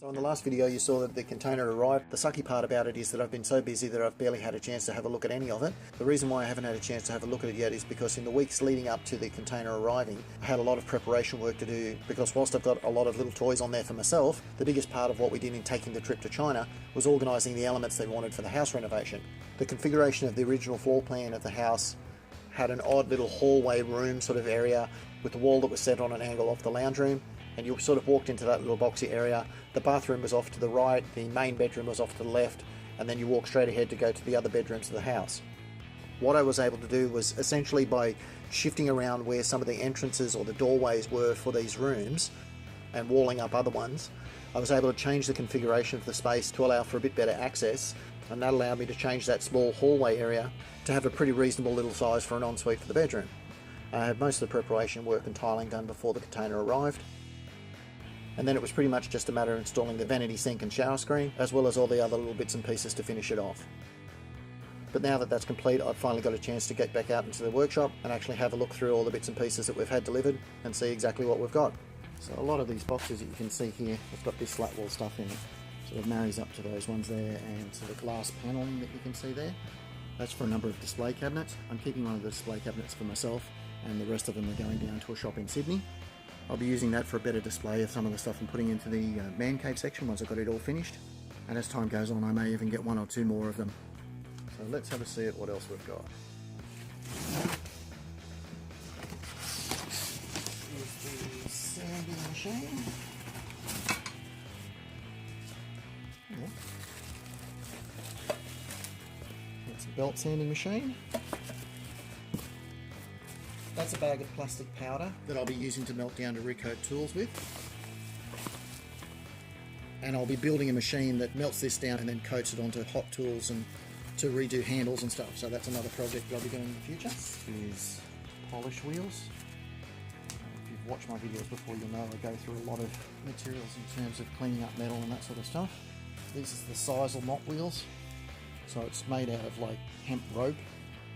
So in the last video you saw that the container arrived. The sucky part about it is that I've been so busy that I've barely had a chance to have a look at any of it. The reason why I haven't had a chance to have a look at it yet is because in the weeks leading up to the container arriving, I had a lot of preparation work to do, because whilst I've got a lot of little toys on there for myself, the biggest part of what we did in taking the trip to China was organising the elements they wanted for the house renovation. The configuration of the original floor plan of the house had an odd little hallway room sort of area with the wall that was set on an angle off the lounge room, and you sort of walked into that little boxy area. The bathroom was off to the right, the main bedroom was off to the left, and then you walk straight ahead to go to the other bedrooms of the house. What I was able to do was essentially by shifting around where some of the entrances or the doorways were for these rooms and walling up other ones, I was able to change the configuration of the space to allow for a bit better access, and that allowed me to change that small hallway area to have a pretty reasonable little size for an ensuite for the bedroom. I had most of the preparation work and tiling done before the container arrived, and then it was pretty much just a matter of installing the vanity sink and shower screen, as well as all the other little bits and pieces to finish it off. But now that that's complete, I've finally got a chance to get back out into the workshop and actually have a look through all the bits and pieces that we've had delivered and see exactly what we've got. So a lot of these boxes that you can see here have got this slat wall stuff in it. Sort of marries up to those ones there, and sort of glass paneling that you can see there. That's for a number of display cabinets. I'm keeping one of the display cabinets for myself, and the rest of them are going down to a shop in Sydney. I'll be using that for a better display of some of the stuff I'm putting into the man cave section once I've got it all finished. And as time goes on, I may even get one or two more of them. So let's have a see at what else we've got. Here's the sanding machine. It's a belt sanding machine. That's a bag of plastic powder that I'll be using to melt down to recoat tools with. And I'll be building a machine that melts this down and then coats it onto hot tools and to redo handles and stuff. So that's another project that I'll be doing in the future. This is polish wheels. If you've watched my videos before, you'll know I go through a lot of materials in terms of cleaning up metal and that sort of stuff. This is the Seisel knot wheels. So it's made out of like hemp rope.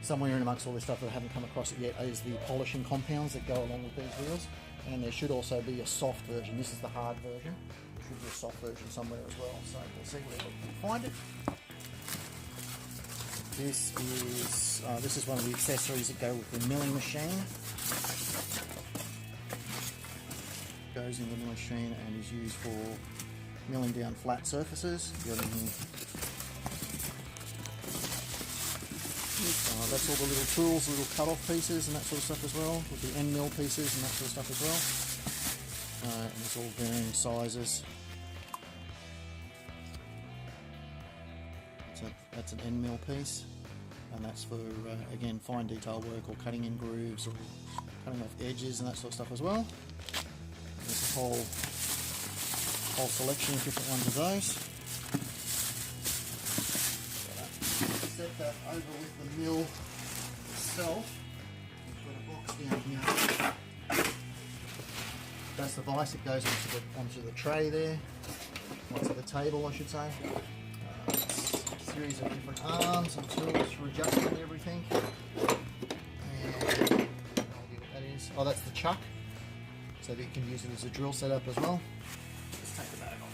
Somewhere in amongst all this stuff that I haven't come across it yet is the polishing compounds that go along with these wheels. And there should also be a soft version. This is the hard version. There should be a soft version somewhere as well. So we'll see where we can find it. This is one of the accessories that go with the milling machine. Goes in the milling machine and is used for milling down flat surfaces. That's all the little tools, little cut-off pieces and that sort of stuff as well, with the end mill pieces and that sort of stuff as well. And it's all varying sizes. So that's an end mill piece, and that's for again fine detail work or cutting in grooves or cutting off edges and that sort of stuff as well. There's a whole selection of different ones of those. Set that over with the mill itself. We've got a box down here. That's the vise that goes onto the tray there, onto the table I should say. A series of different arms and tools for adjusting everything. And I'll get what that is. Oh, that's the chuck, so that you can use it as a drill setup as well. Let's take the bag off.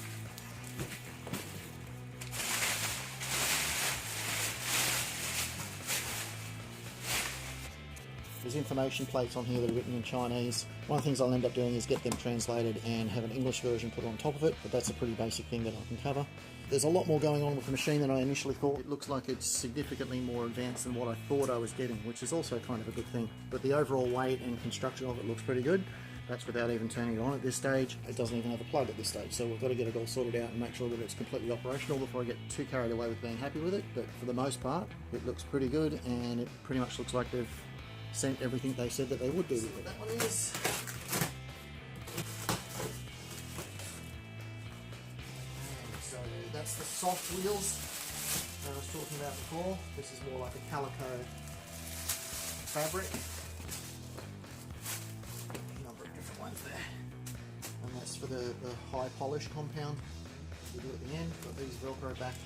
There's information plates on here that are written in Chinese. One of the things I'll end up doing is get them translated and have an English version put on top of it, but that's a pretty basic thing that I can cover. There's a lot more going on with the machine than I initially thought. It looks like it's significantly more advanced than what I thought I was getting, which is also kind of a good thing. But the overall weight and construction of it looks pretty good. That's without even turning it on at this stage. It doesn't even have a plug at this stage, so we've got to get it all sorted out and make sure that it's completely operational before I get too carried away with being happy with it. But for the most part, it looks pretty good, and it pretty much looks like they've sent everything they said that they would do with it. That one is. So that's the soft wheels that I was talking about before. This is more like a calico fabric. A number of different ones there. And that's for the high polish compound we do at the end. Got these Velcro back.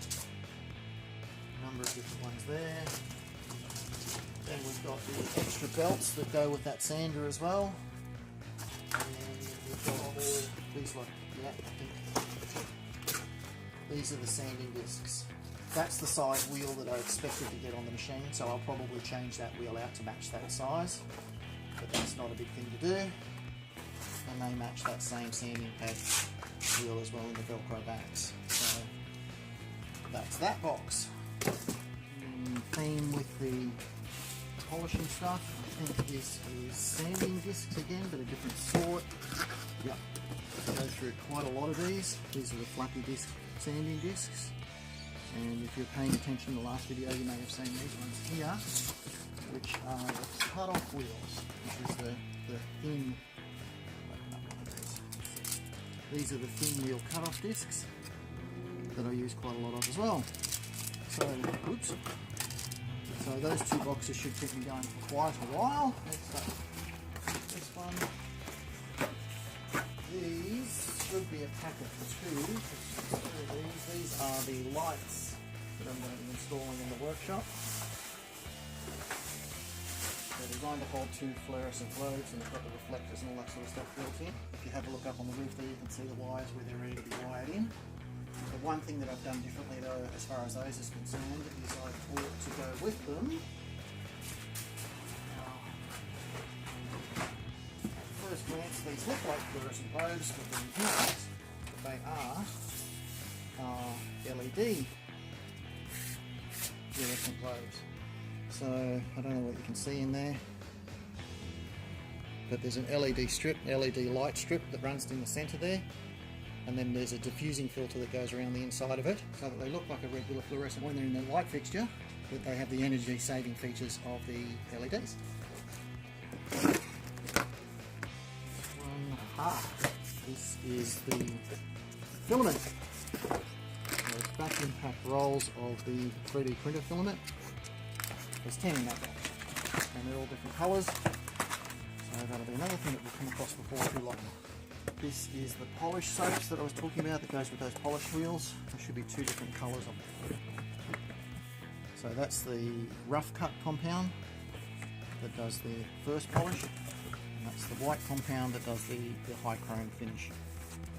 A number of different ones there. Then we've got the extra belts that go with that sander as well. And we've got all these like, yeah, I think These are the sanding discs. That's the size wheel that I expected to get on the machine, so I'll probably change that wheel out to match that size. But that's not a big thing to do. And they match that same sanding pad wheel as well in the Velcro backs. So that's that box. Theme with the polishing stuff, I think this is sanding discs again, but a different sort. Yep. I go through quite a lot of these. These are the flappy disc sanding discs. And if you're paying attention to the last video, you may have seen these ones here, which are the cut-off wheels, which is the thin. These are the thin wheel cut-off discs that I use quite a lot of as well. So, oops. So those two boxes should keep me going for quite a while. Let's start with this one. These should be a pack of two. These are the lights that I'm going to be installing in the workshop. They're designed to hold two fluorescent globes, and they've got the reflectors and all that sort of stuff built in. If you have a look up on the roof there, you can see the wires where they're ready to be wired in. The one thing that I've done differently though, as far as those is concerned, is I bought to go with them. Now, at first glance, these look like fluorescent globes, but they're not. But they are LED fluorescent globes. So I don't know what you can see in there, but there's an LED strip, LED light strip that runs in the centre there. And then there's a diffusing filter that goes around the inside of it, so that they look like a regular fluorescent when they're in the light fixture, but they have the energy saving features of the LEDs. This is the filament. There's vacuum packed rolls of the 3D printer filament. There's 10 in that box, and they're all different colours, so that'll be another thing that we'll come across before too long. This is the polish soaps that I was talking about that goes with those polish wheels. There should be two different colours on them. So that's the rough cut compound that does the first polish, and that's the white compound that does the high chrome finish.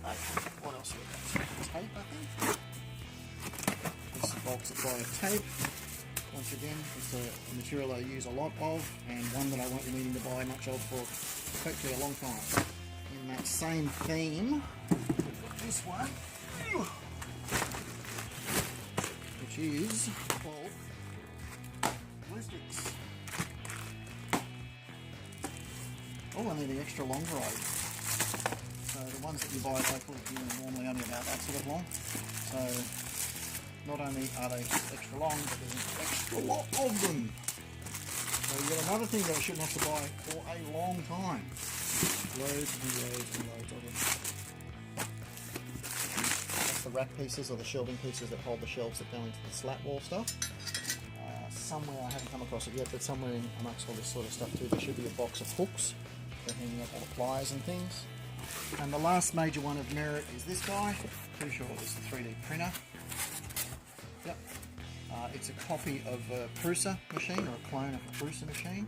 Okay, what else have we got? Tape, I think. This is bulk supply of tape. Once again, it's a material I use a lot of, and one that I won't be needing to buy much of for hopefully a long time. In that same theme, this one, which is bulk glue sticks. Oh, and they're the extra long variety. So the ones that you buy locally here are normally only about that sort of long. So not only are they extra long, but there's an extra lot of them. So you've got another thing that I shouldn't have to buy for a long time. Loads and loads and loads of them. That's the rack pieces or the shelving pieces that hold the shelves that go into the slat wall stuff. Somewhere, I haven't come across it yet, but somewhere in amongst all this sort of stuff too, there should be a box of hooks for hanging up all the pliers and things. And the last major one of merit is this guy. Pretty sure it's the 3D printer. Yep. It's a copy of a Prusa machine, or a clone of a Prusa machine.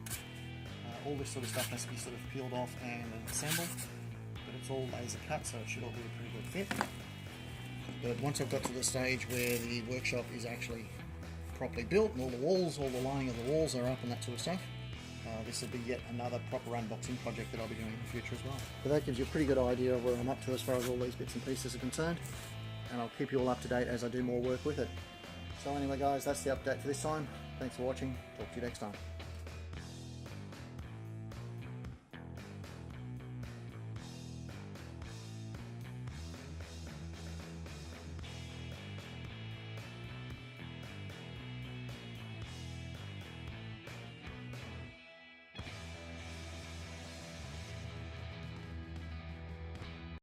All this sort of stuff has to be sort of peeled off and assembled, but it's all laser cut, so it should all be a pretty good fit. But once I've got to the stage where the workshop is actually properly built and all the walls, all the lining of the walls are up and that sort of stuff, this will be yet another proper unboxing project that I'll be doing in the future as well. But that gives you a pretty good idea of where I'm up to as far as all these bits and pieces are concerned, and I'll keep you all up to date as I do more work with it. So anyway guys, that's the update for this time. Thanks for watching. Talk to you next time.